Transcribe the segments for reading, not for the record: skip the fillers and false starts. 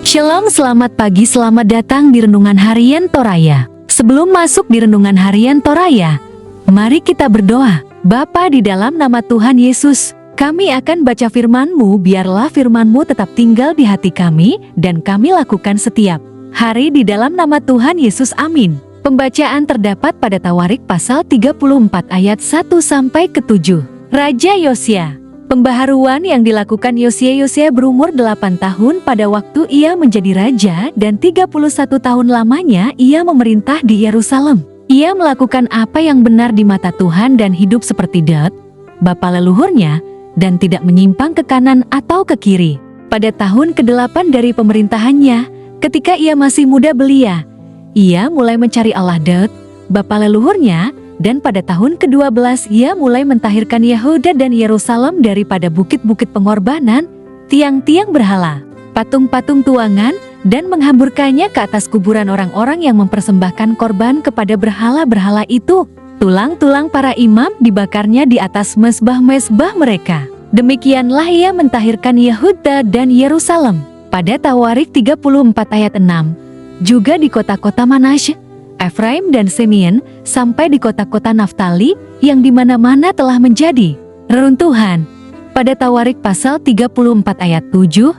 Shalom, selamat pagi, selamat datang di Renungan Harian Toraya. Sebelum masuk di Renungan Harian Toraya, mari kita berdoa. Bapa di dalam nama Tuhan Yesus, kami akan baca firman-Mu, biarlah firman-Mu tetap tinggal di hati kami, dan kami lakukan setiap hari di dalam nama Tuhan Yesus, amin. Pembacaan terdapat pada Tawarik pasal 34 ayat 1-7. Raja Yosia. Pembaharuan yang dilakukan Yosia berumur 8 tahun pada waktu ia menjadi raja dan 31 tahun lamanya ia memerintah di Yerusalem. Ia melakukan apa yang benar di mata Tuhan dan hidup seperti Daud, bapa leluhurnya, dan tidak menyimpang ke kanan atau ke kiri. Pada tahun ke-8 dari pemerintahannya, ketika ia masih muda belia, ia mulai mencari Allah Daud, bapa leluhurnya, dan pada tahun ke-12 ia mulai mentahirkan Yehuda dan Yerusalem daripada bukit-bukit pengorbanan, tiang-tiang berhala, patung-patung tuangan, dan menghamburkannya ke atas kuburan orang-orang yang mempersembahkan korban kepada berhala-berhala itu. Tulang-tulang para imam dibakarnya di atas mezbah-mezbah mereka. Demikianlah ia mentahirkan Yehuda dan Yerusalem. Pada Tawarik 34 ayat 6, juga di kota-kota Manasye, Efraim dan Simeon, sampai di kota-kota Naftali, yang di mana-mana telah menjadi reruntuhan. Pada Tawarik pasal 34 ayat 7,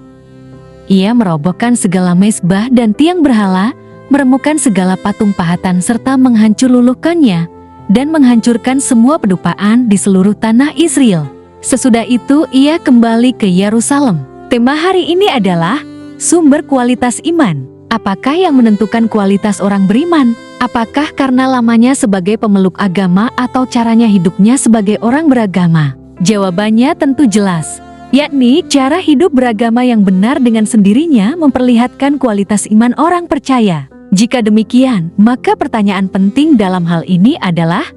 ia merobohkan segala mezbah dan tiang berhala, meremukkan segala patung pahatan serta menghancur luluhkannya, dan menghancurkan semua pedupaan di seluruh tanah Israel. Sesudah itu ia kembali ke Yerusalem. Tema hari ini adalah sumber kualitas iman. Apakah yang menentukan kualitas orang beriman? Apakah karena lamanya sebagai pemeluk agama atau caranya hidupnya sebagai orang beragama? Jawabannya tentu jelas, yakni cara hidup beragama yang benar dengan sendirinya memperlihatkan kualitas iman orang percaya. Jika demikian, maka pertanyaan penting dalam hal ini adalah,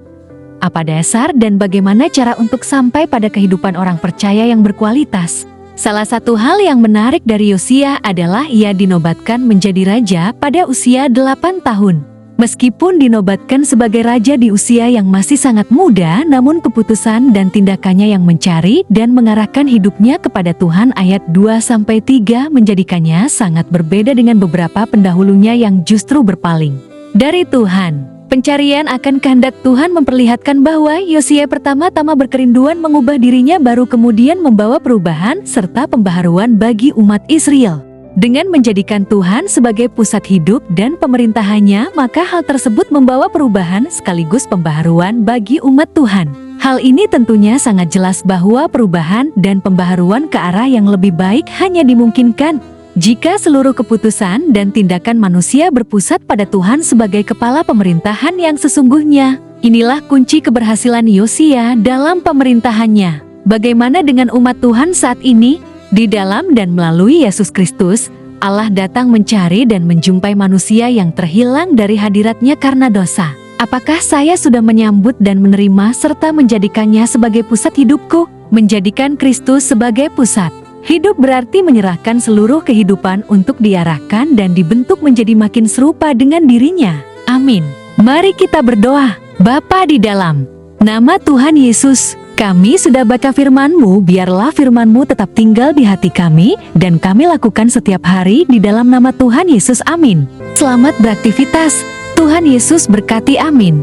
apa dasar dan bagaimana cara untuk sampai pada kehidupan orang percaya yang berkualitas? Salah satu hal yang menarik dari Yosia adalah ia dinobatkan menjadi raja pada usia 8 tahun. Meskipun dinobatkan sebagai raja di usia yang masih sangat muda, namun keputusan dan tindakannya yang mencari dan mengarahkan hidupnya kepada Tuhan ayat 2-3 menjadikannya sangat berbeda dengan beberapa pendahulunya yang justru berpaling dari Tuhan. Pencarian akan kehendak Tuhan memperlihatkan bahwa Yosia pertama-tama berkerinduan mengubah dirinya, baru kemudian membawa perubahan serta pembaharuan bagi umat Israel. Dengan menjadikan Tuhan sebagai pusat hidup dan pemerintahannya, maka hal tersebut membawa perubahan sekaligus pembaharuan bagi umat Tuhan. Hal ini tentunya sangat jelas bahwa perubahan dan pembaharuan ke arah yang lebih baik hanya dimungkinkan jika seluruh keputusan dan tindakan manusia berpusat pada Tuhan sebagai kepala pemerintahan yang sesungguhnya. Inilah kunci keberhasilan Yosia dalam pemerintahannya. Bagaimana dengan umat Tuhan saat ini? Di dalam dan melalui Yesus Kristus, Allah datang mencari dan menjumpai manusia yang terhilang dari hadiratnya karena dosa. Apakah saya sudah menyambut dan menerima serta menjadikannya sebagai pusat hidupku? Menjadikan Kristus sebagai pusat hidup berarti menyerahkan seluruh kehidupan untuk diarahkan dan dibentuk menjadi makin serupa dengan dirinya. Amin. Mari kita berdoa. Bapa di dalam nama Tuhan Yesus, kami sudah baca firman-Mu, biarlah firman-Mu tetap tinggal di hati kami, dan kami lakukan setiap hari di dalam nama Tuhan Yesus, amin. Selamat beraktivitas, Tuhan Yesus berkati, amin.